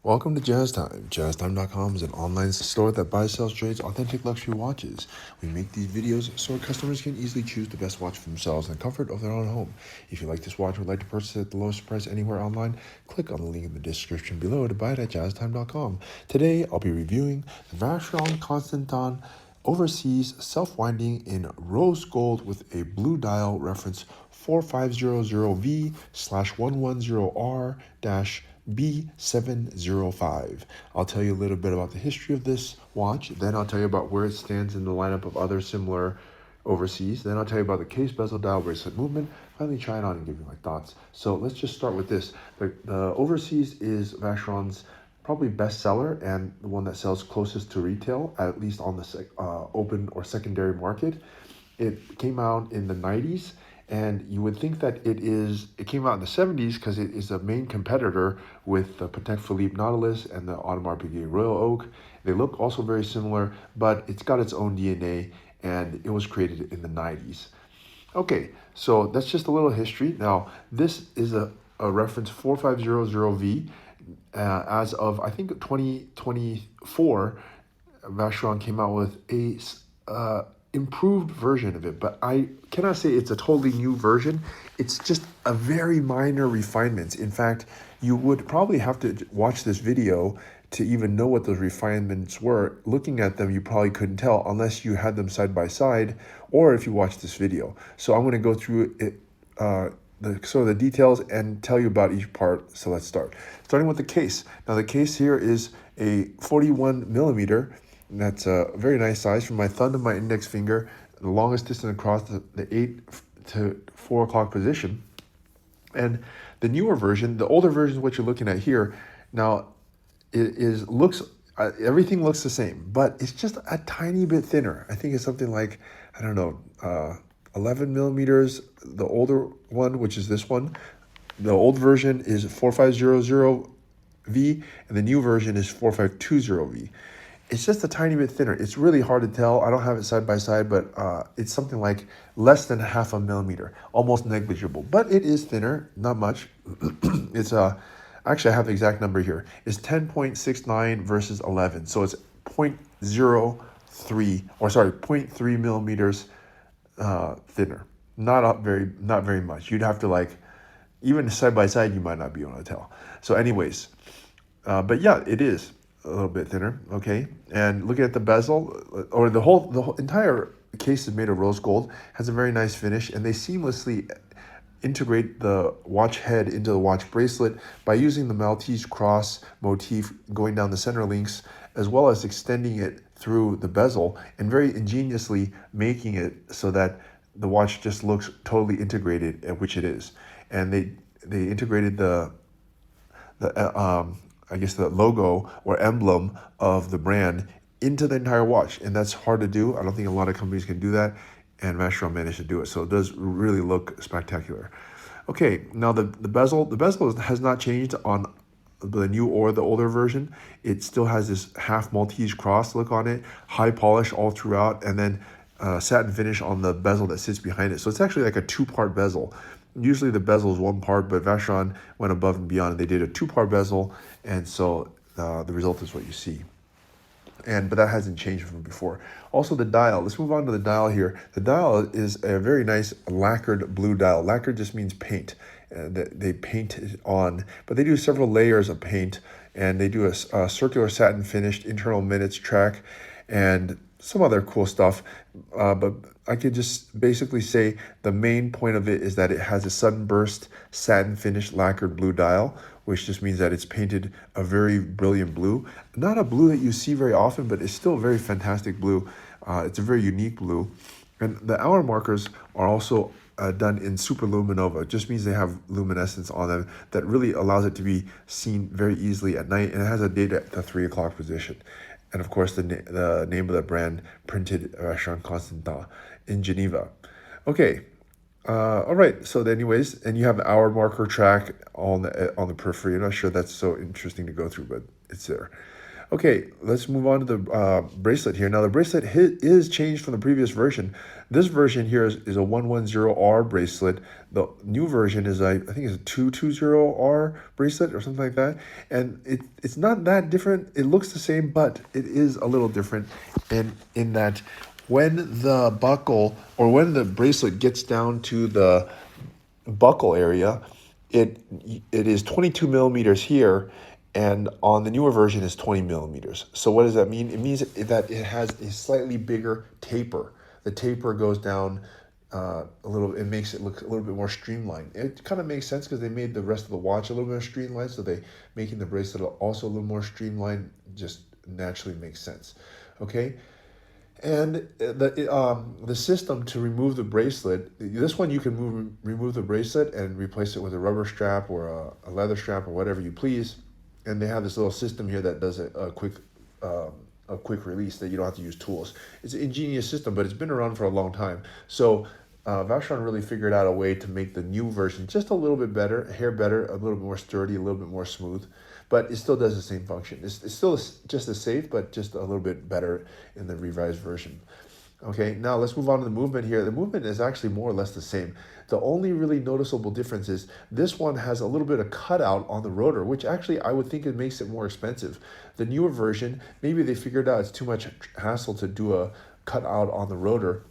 Welcome to Jazz Time. JazzTime.com is an online store that buys, sells, trades authentic luxury watches. We make these videos so our customers can easily choose the best watch for themselves in the comfort of their own home. If you like this watch or would like to purchase it at the lowest price anywhere online, click on the link in the description below to buy it at JazzTime.com. Today, I'll be reviewing the Vacheron Constantin Overseas self-winding in rose gold with a blue dial reference 4500V/110R-B705. I'll tell you a little bit about the history of this watch, then I'll tell you about where it stands in the lineup of other similar overseas. Then I'll tell you about the case, bezel, dial, bracelet movement. Finally, try it on and give you my thoughts. So let's just start with this. The overseas is Vacheron's probably bestseller and the one that sells closest to retail, at least on the open or secondary market. It came out in the 90s, and you would think that it came out in the 70s because it is a main competitor with the Patek Philippe Nautilus and the Audemars Piguet Royal Oak. They look also very similar, but it's got its own DNA, and it was created in the 90s. Okay, so that's just a little history. Now, this is a reference 4500V. As of, I think, 2024, Vacheron came out with a improved version of it, but I cannot say it's a totally new version. It's just a very minor refinements. In fact, you would probably have to watch this video to even know what those refinements were. Looking at them, you probably couldn't tell unless you had them side by side or if you watched this video. So I'm going to go through it, the details and tell you about each part. So let's start. Starting with the case. Now the case here is a 41 millimeter. And that's a very nice size from my thumb to my index finger, the longest distance across the 8 to 4 o'clock position. And the newer version, the older version is what you're looking at here. Now, everything looks the same, but it's just a tiny bit thinner. I think it's something like, I don't know, 11 millimeters. The older one, which is this one, the old version is 4500V, and the new version is 4520V. It's just a tiny bit thinner. It's really hard to tell. I don't have it side by side, but it's something like less than half a millimeter, almost negligible. But it is thinner, not much. It's actually I have the exact number here. It's 10.69 versus 11, so it's 0.03 millimeters thinner. Not very much. You'd have to even side by side, you might not be able to tell. So, anyways, but yeah, it is a little bit thinner, okay? And looking at the bezel, or the whole entire case is made of rose gold, has a very nice finish, and they seamlessly integrate the watch head into the watch bracelet by using the Maltese cross motif going down the center links, as well as extending it through the bezel, and very ingeniously making it so that the watch just looks totally integrated, which it is. And they integrated the logo or emblem of the brand into the entire watch, and that's hard to do. I don't think a lot of companies can do that, and Vacheron managed to do it, so it does really look spectacular. Okay, now the bezel has not changed on the new or the older version. It still has this half Maltese cross look on it, high polish all throughout, and then satin finish on the bezel that sits behind it. So it's actually like a two-part bezel. Usually the bezel is one part, but Vacheron went above and beyond. They did a two-part bezel, and so the result is what you see. But that hasn't changed from before. Also the dial. Let's move on to the dial here. The dial is a very nice lacquered blue dial. Lacquered just means paint. They paint it on, but they do several layers of paint, and they do a circular satin finished internal minutes track and some other cool stuff. But I could just basically say the main point of it is that it has a sunburst satin finished lacquered blue dial, which just means that it's painted a very brilliant blue. Not a blue that you see very often, but it's still a very fantastic blue. It's a very unique blue. And the hour markers are also done in superluminova. It just means they have luminescence on them that really allows it to be seen very easily at night, and it has a date at the 3 o'clock position. And of course, the name of the brand printed Vacheron Constantin in Geneva. Okay, all right. So, anyways, and you have the hour marker track on the periphery. I'm not sure that's so interesting to go through, but it's there. Okay, let's move on to the bracelet here. Now the bracelet is changed from the previous version. This version here is a 110R bracelet. The new version is I think it's a 220R bracelet or something like that. And it's not that different. It looks the same, but it is a little different in that when the buckle or when the bracelet gets down to the buckle area, it is 22 millimeters here, and on the newer version is 20 millimeters. So what does that mean? It means that it has a slightly bigger taper. The taper goes down a little. It makes it look a little bit more streamlined. It kind of makes sense because they made the rest of the watch a little bit more streamlined, so they making the bracelet also a little more streamlined just naturally makes sense. Okay. And the system to remove the bracelet, this one you can remove the bracelet and replace it with a rubber strap or a leather strap or whatever you please. And they have this little system here that does a quick release that you don't have to use tools. It's an ingenious system, but it's been around for a long time. So Vacheron really figured out a way to make the new version just a little bit better, a hair better, a little bit more sturdy, a little bit more smooth. But it still does the same function. It's still just as safe, but just a little bit better in the revised version. Okay, now let's move on to the movement here. The movement is actually more or less the same. The only really noticeable difference is this one has a little bit of cutout on the rotor, which actually I would think it makes it more expensive. The newer version, maybe they figured out it's too much hassle to do a cutout on the rotor.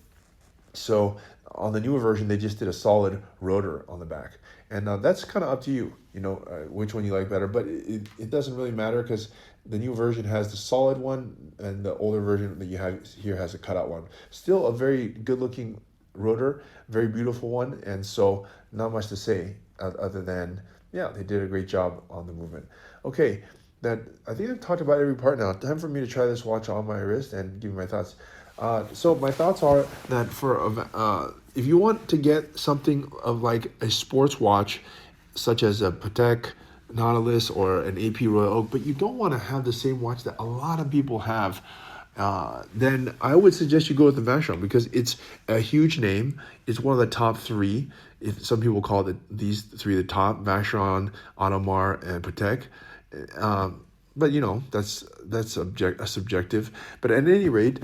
So on the newer version, they just did a solid rotor on the back. And that's kind of up to you, which one you like better. But it doesn't really matter because the new version has the solid one and the older version that you have here has a cutout one. Still a very good looking rotor, very beautiful one. And so not much to say other than, yeah, they did a great job on the movement. Okay, I think I've talked about every part now. Time for me to try this watch on my wrist and give you my thoughts. So my thoughts are that if you want to get something of like a sports watch, such as a Patek Nautilus or an AP Royal Oak, but you don't want to have the same watch that a lot of people have, then I would suggest you go with the Vacheron because it's a huge name. It's one of the top three. Some people call these three the top: Vacheron, Audemars, and Patek. But that's subjective. But at any rate,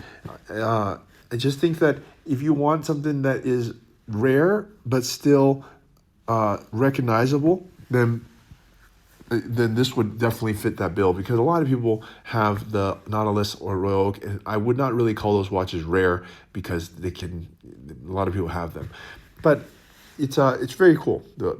I just think that if you want something that is rare but still recognizable, then this would definitely fit that bill because a lot of people have the Nautilus or Royal Oak, and I would not really call those watches rare because a lot of people have them. But it's very cool, the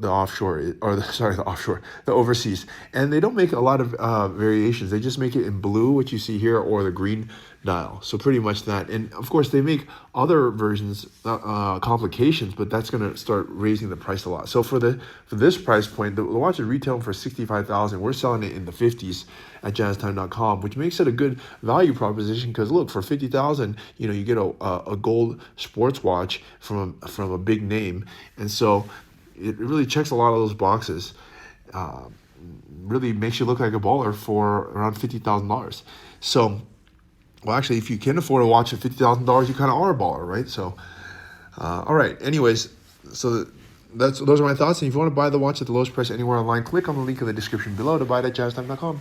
overseas, and they don't make a lot of variations. They just make it in blue, which you see here, or the green dial. So pretty much that. And of course they make other versions, complications, but that's going to start raising the price a lot. So for this price point, the watch is retailing for $65,000. We're selling it in the 50s at jazztime.com, which makes it a good value proposition because look, for $50,000, you get a gold sports watch from a big name. And so it really checks a lot of those boxes. Really makes you look like a baller for around $50,000. So, well, actually, if you can afford a watch at $50,000, you kind of are a baller, right? So, all right. Anyways, so those are my thoughts. And if you want to buy the watch at the lowest price anywhere online, click on the link in the description below to buy it at jazztime.com.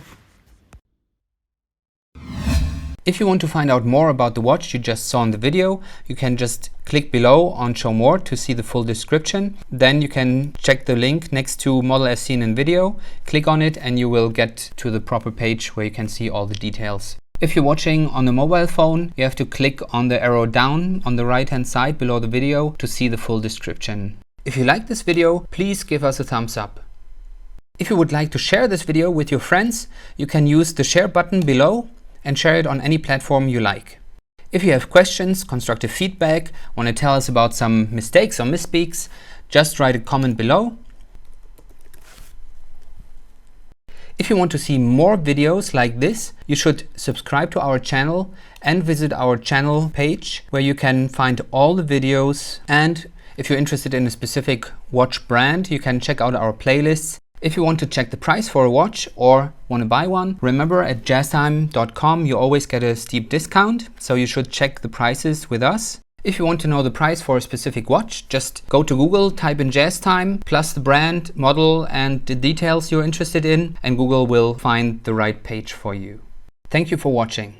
If you want to find out more about the watch you just saw in the video, you can just click below on Show More to see the full description. Then you can check the link next to model as seen in video, click on it, and you will get to the proper page where you can see all the details. If you're watching on a mobile phone, you have to click on the arrow down on the right hand side below the video to see the full description. If you like this video, please give us a thumbs up. If you would like to share this video with your friends, you can use the share button below and share it on any platform you like. If you have questions, constructive feedback, want to tell us about some mistakes or misspeaks, just write a comment below. If you want to see more videos like this, you should subscribe to our channel and visit our channel page where you can find all the videos. And if you're interested in a specific watch brand, you can check out our playlists. If you want to check the price for a watch or want to buy one, remember at jazztime.com you always get a steep discount, so you should check the prices with us. If you want to know the price for a specific watch, just go to Google, type in JazzTime, plus the brand, model and the details you're interested in, and Google will find the right page for you. Thank you for watching.